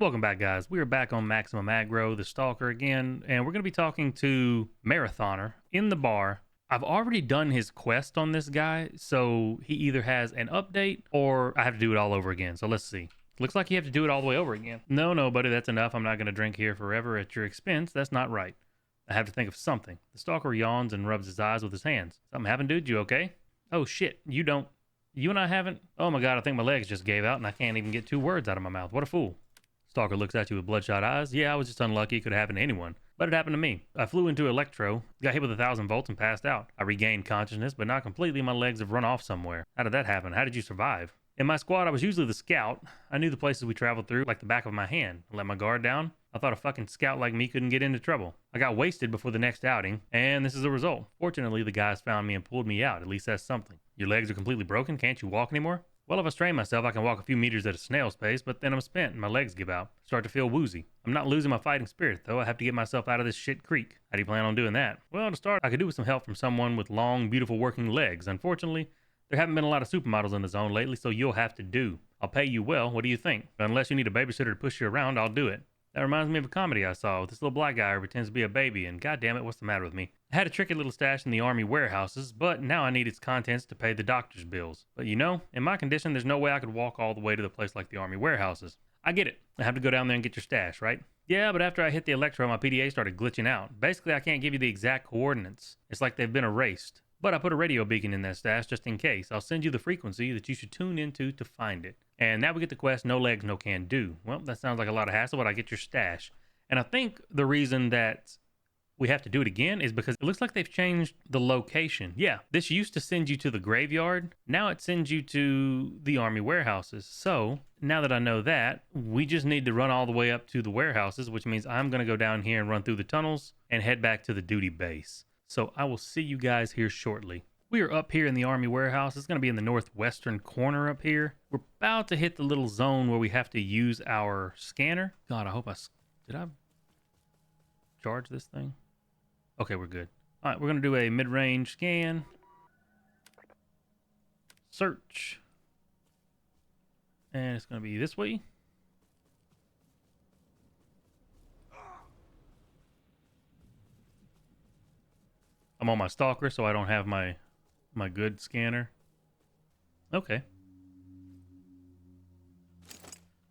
Welcome back, guys. We are back on Maximum Aggro, the Stalker again, and we're going to be talking to Marathoner in the bar. I've already done his quest on this guy, so he either has an update or I have to do it all over again. So let's see. Looks like you have to do it all the way over again. No, buddy, that's enough. I'm not going to drink here forever at your expense. That's not right. I have to think of something. The Stalker yawns and rubs his eyes with his hands. Something happened, dude? You okay? Oh, shit. You don't. You and I haven't? Oh my god, I think my legs just gave out and I can't even get 2 words out of my mouth. What a fool. Stalker looks at you with bloodshot eyes. Yeah, I was just unlucky. It could have happened to anyone. But it happened to me. I flew into Electro, got hit with 1,000 volts and passed out. I regained consciousness, but not completely. My legs have run off somewhere. How did that happen? How did you survive? In my squad, I was usually the scout. I knew the places we traveled through like the back of my hand. I let my guard down. I thought a fucking scout like me couldn't get into trouble. I got wasted before the next outing, and this is the result. Fortunately, the guys found me and pulled me out. At least that's something. Your legs are completely broken? Can't you walk anymore? Well, if I strain myself, I can walk a few meters at a snail's pace, but then I'm spent and my legs give out. Start to feel woozy. I'm not losing my fighting spirit, though. I have to get myself out of this shit creek. How do you plan on doing that? Well, to start, I could do with some help from someone with long, beautiful working legs. Unfortunately, there haven't been a lot of supermodels in the zone lately, so you'll have to do. I'll pay you well. What do you think? Unless you need a babysitter to push you around, I'll do it. That reminds me of a comedy I saw with this little black guy who pretends to be a baby, and goddamn it, what's the matter with me? I had a tricky little stash in the army warehouses, but now I need its contents to pay the doctor's bills. But you know, in my condition, there's no way I could walk all the way to the place like the army warehouses. I get it. I have to go down there and get your stash, right? Yeah, but after I hit the Electro, my PDA started glitching out. Basically, I can't give you the exact coordinates. It's like they've been erased. But I put a radio beacon in that stash just in case. I'll send you the frequency that you should tune into to find it. And now we get the quest, no legs, no can do. Well, that sounds like a lot of hassle, but I get your stash. And I think the reason that we have to do it again is because it looks like they've changed the location. Yeah, this used to send you to the graveyard. Now it sends you to the army warehouses. So now that I know that, we just need to run all the way up to the warehouses, which means I'm going to go down here and run through the tunnels and head back to the duty base. So I will see you guys here shortly. We are up here in the army warehouse. It's going to be in the northwestern corner up here. We're about to hit the little zone where we have to use our scanner. God, I hope did I charge this thing? Okay, we're good. All right, we're going to do a mid-range scan. Search. And it's going to be this way. I'm on my Stalker, so I don't have my good scanner. Okay.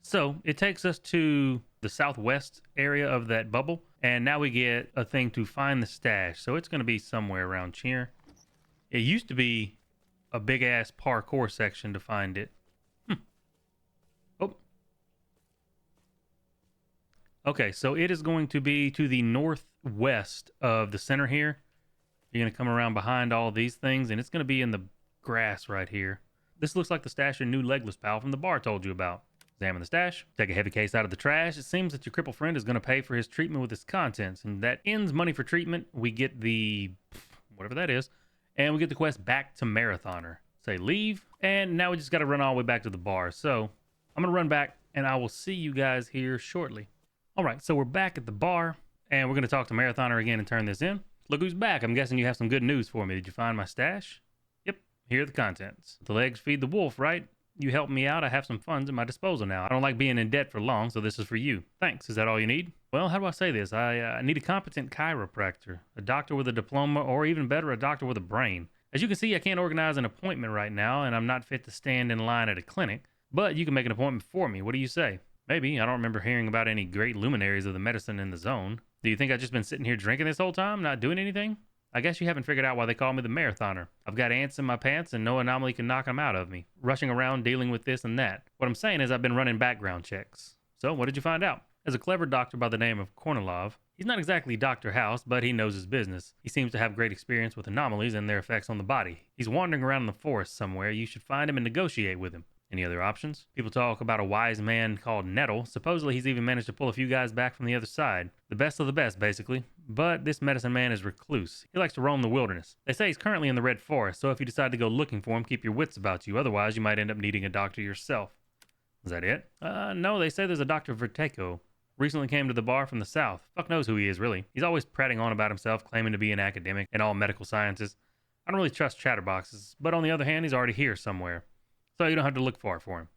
So it takes us to the southwest area of that bubble, and now we get a thing to find the stash. So it's going to be somewhere around here. It used to be a big ass parkour section to find it. Oh. Okay, so it is going to be to the northwest of the center here. You're going to come around behind all these things, and it's going to be in the grass right here. This looks like the stash your new legless pal from the bar told you about. Examine the stash. Take a heavy case out of the trash. It seems that your crippled friend is going to pay for his treatment with its contents, and that ends money for treatment. We get the whatever that is, and we get the quest back to Marathoner. Say leave, and now we just got to run all the way back to the bar. So I'm going to run back, and I will see you guys here shortly. All right, so we're back at the bar, and we're going to talk to Marathoner again and turn this in. Look who's back. I'm guessing you have some good news for me. Did you find my stash? Yep, here are the contents. The legs feed the wolf, right? You helped me out. I have some funds at my disposal now. I don't like being in debt for long, so this is for you. Thanks. Is that all you need? Well, how do I say this? I need a competent chiropractor, a doctor with a diploma, or even better, a doctor with a brain. As you can see, I can't organize an appointment right now, and I'm not fit to stand in line at a clinic, but you can make an appointment for me. What do you say? Maybe. I don't remember hearing about any great luminaries of the medicine in the zone. Do you think I've just been sitting here drinking this whole time, not doing anything? I guess you haven't figured out why they call me the Marathoner. I've got ants in my pants and no anomaly can knock them out of me. Rushing around dealing with this and that. What I'm saying is I've been running background checks. So what did you find out? There's a clever doctor by the name of Kornilov. He's not exactly Dr. House, but he knows his business. He seems to have great experience with anomalies and their effects on the body. He's wandering around in the forest somewhere. You should find him and negotiate with him. Any other options? People talk about a wise man called Nettle. Supposedly he's even managed to pull a few guys back from the other side. The best of the best, basically. But this medicine man is recluse. He likes to roam the wilderness. They say he's currently in the Red Forest, so if you decide to go looking for him, keep your wits about you. Otherwise, you might end up needing a doctor yourself. Is that it? No, they say there's a Dr. Verteco. Recently came to the bar from the south. Fuck knows who he is, really. He's always prating on about himself, claiming to be an academic in all medical sciences. I don't really trust chatterboxes, but on the other hand, he's already here somewhere. So you don't have to look far for him.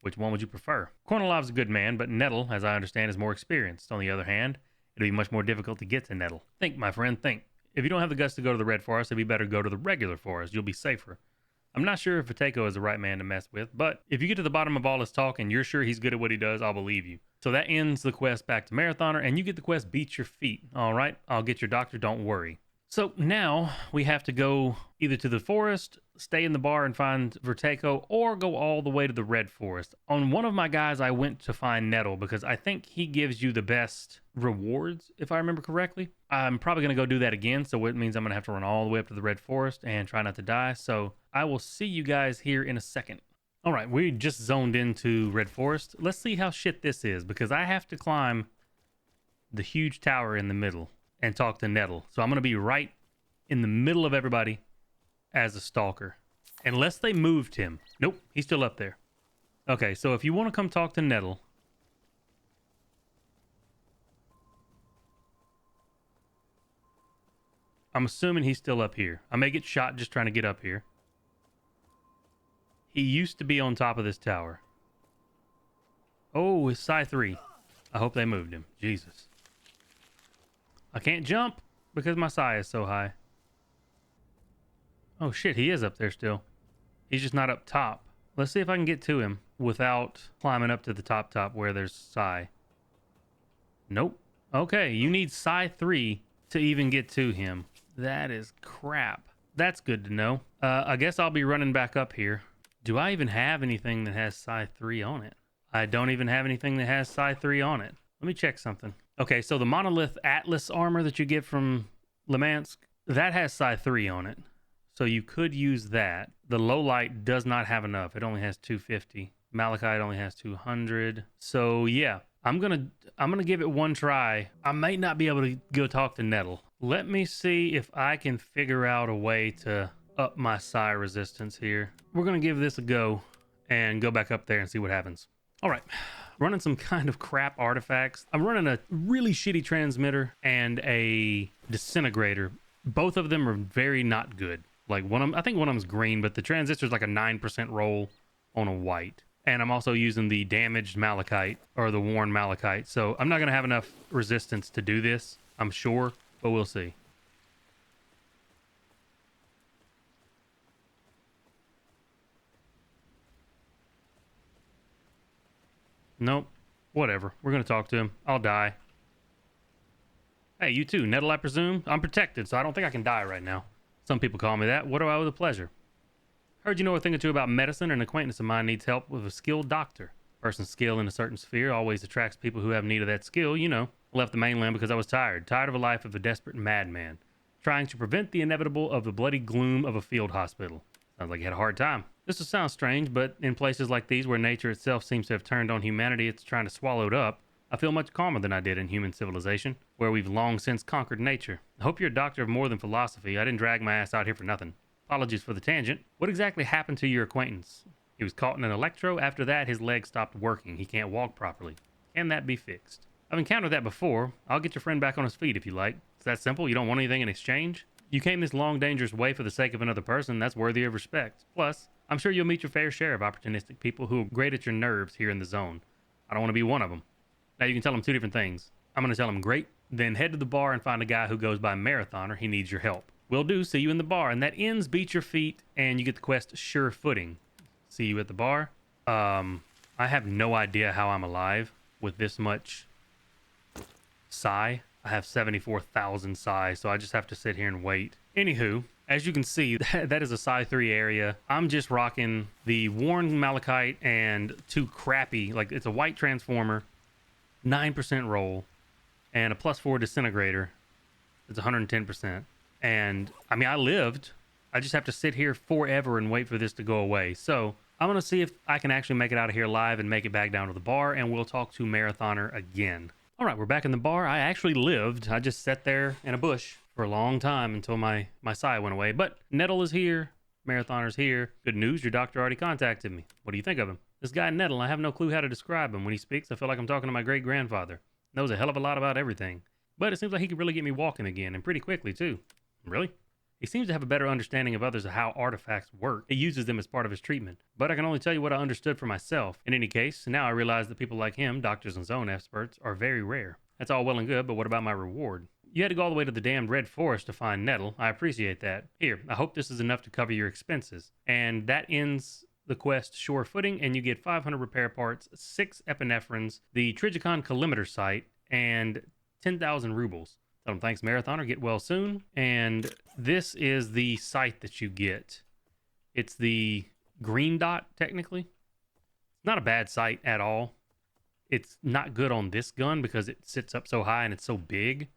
Which one would you prefer? Kornilov's a good man, but Nettle, as I understand, is more experienced. On the other hand, it'll be much more difficult to get to Nettle. Think, my friend, think. If you don't have the guts to go to the Red Forest, it'd be better to go to the regular forest. You'll be safer. I'm not sure if Vateco is the right man to mess with, but if you get to the bottom of all this talk and you're sure he's good at what he does, I'll believe you. So that ends the quest back to Marathoner, and you get the quest Beat Your Feet. All right, I'll get your doctor, don't worry. So now we have to go either to the forest, stay in the bar and find Verteco, or go all the way to the Red Forest. On one of my guys, I went to find Nettle because I think he gives you the best rewards, if I remember correctly. I'm probably going to go do that again, so it means I'm going to have to run all the way up to the Red Forest and try not to die. So I will see you guys here in a second. All right, we just zoned into Red Forest. Let's see how shit this is, because I have to climb the huge tower in the middle and talk to Nettle. So I'm going to be right in the middle of everybody as a stalker. Unless they moved him. Nope, he's still up there. Okay, so if you want to come talk to Nettle, I'm assuming he's still up here. I may get shot just trying to get up here. He used to be on top of this tower. Oh, it's Psi 3. I hope they moved him. Jesus. I can't jump because my Psi is so high. Oh shit, he is up there still. He's just not up top. Let's see if I can get to him without climbing up to the top where there's Psi. Nope. Okay, you need Psi 3 to even get to him. That is crap. That's good to know. I guess I'll be running back up here. Do I even have anything that has Psi 3 on it? I don't even have anything that has Psi 3 on it. Let me check something. Okay, so the Monolith Atlas armor that you get from Lemansk, that has Psi 3 on it. So you could use that. The Lowlight does not have enough. It only has 250. Malachite only has 200. So yeah, I'm gonna give it one try. I might not be able to go talk to Nettle. Let me see if I can figure out a way to up my Psi resistance here. We're gonna give this a go and go back up there and see what happens. All right, running some kind of crap artifacts. I'm running a really shitty transmitter and a disintegrator. Both of them are very not good. Like I think one of them's green, but the transistor's like a 9% roll on a white. And I'm also using the damaged malachite or the worn malachite. So I'm not gonna have enough resistance to do this, I'm sure, but we'll see. Nope. Whatever. We're going to talk to him. I'll die. Hey, you too, Nettle, I presume? I'm protected, so I don't think I can die right now. Some people call me that. What do I owe the pleasure? Heard you know a thing or two about medicine. An acquaintance of mine needs help with a skilled doctor. Person's skill in a certain sphere always attracts people who have need of that skill, you know. I left the mainland because I was tired. Tired of a life of a desperate madman. Trying to prevent the inevitable of the bloody gloom of a field hospital. Sounds like you had a hard time. This will sound strange, but in places like these where nature itself seems to have turned on humanity, it's trying to swallow it up. I feel much calmer than I did in human civilization, where we've long since conquered nature. I hope you're a doctor of more than philosophy. I didn't drag my ass out here for nothing. Apologies for the tangent. What exactly happened to your acquaintance? He was caught in an electro. After that, his leg stopped working. He can't walk properly. Can that be fixed? I've encountered that before. I'll get your friend back on his feet if you like. It's that simple. You don't want anything in exchange? You came this long, dangerous way for the sake of another person. That's worthy of respect. Plus, I'm sure you'll meet your fair share of opportunistic people who will grate at your nerves here in the zone. I don't want to be one of them. Now you can tell them two different things. I'm going to tell him great, then head to the bar and find a guy who goes by Marathoner. He needs your help. Will do. See you in the bar. And that ends Beat Your Feet, and you get the quest Sure Footing. See you at the bar. I have no idea how I'm alive with this much Psi. I have 74,000 Psi, so I just have to sit here and wait. Anywho, as you can see, that is a Psi 3 area. I'm just rocking the worn malachite and two crappy, like it's a white transformer, 9% roll, and a +4 disintegrator. It's 110%. And I mean, I lived. I just have to sit here forever and wait for this to go away. So I'm going to see if I can actually make it out of here live and make it back down to the bar, and we'll talk to Marathoner again. All right, we're back in the bar. I actually lived. I just sat there in a bush for a long time until my Psi went away. But Nettle is here. Marathoner's here. Good news, your doctor already contacted me. What do you think of him? This guy Nettle, I have no clue how to describe him. When he speaks, I feel like I'm talking to my great-grandfather. Knows a hell of a lot about everything. But it seems like he could really get me walking again, and pretty quickly, too. Really? He seems to have a better understanding of others of how artifacts work. He uses them as part of his treatment. But I can only tell you what I understood for myself. In any case, now I realize that people like him, doctors and zone experts, are very rare. That's all well and good, but what about my reward? You had to go all the way to the damned Red Forest to find Nettle. I appreciate that. Here, I hope this is enough to cover your expenses. And that ends the quest Sure Footing, and you get 500 repair parts, 6 epinephrines, the Trigicon collimator sight, and 10,000 rubles. Tell them thanks, Marathoner. Get well soon. And this is the sight that you get. It's the green dot, technically. Not a bad sight at all. It's not good on this gun because it sits up so high and it's so big.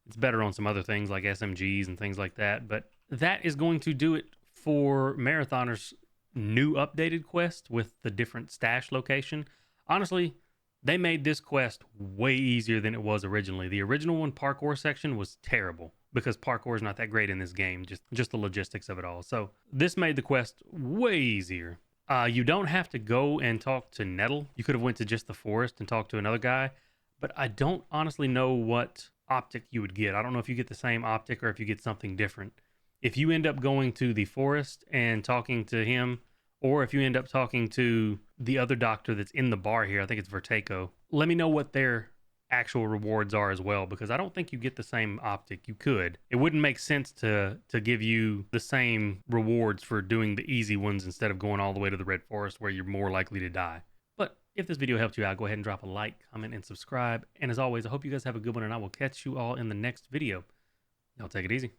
It's better on some other things like SMGs and things like that. But that is going to do it for Marathoner's new updated quest with the different stash location. Honestly, they made this quest way easier than it was originally. The original one, parkour section, was terrible because parkour is not that great in this game, just the logistics of it all. So this made the quest way easier. You don't have to go and talk to Nettle. You could have went to just the forest and talked to another guy, but I don't honestly know what optic you would get. I don't know if you get the same optic or if you get something different. If you end up going to the forest and talking to him, or if you end up talking to the other doctor that's in the bar here, I think it's Verteco, let me know what their actual rewards are as well, because I don't think you get the same optic. You could. It wouldn't make sense to give you the same rewards for doing the easy ones instead of going all the way to the Red Forest where you're more likely to die. But if this video helped you out, go ahead and drop a like, comment, and subscribe. And as always, I hope you guys have a good one, and I will catch you all in the next video. Y'all take it easy.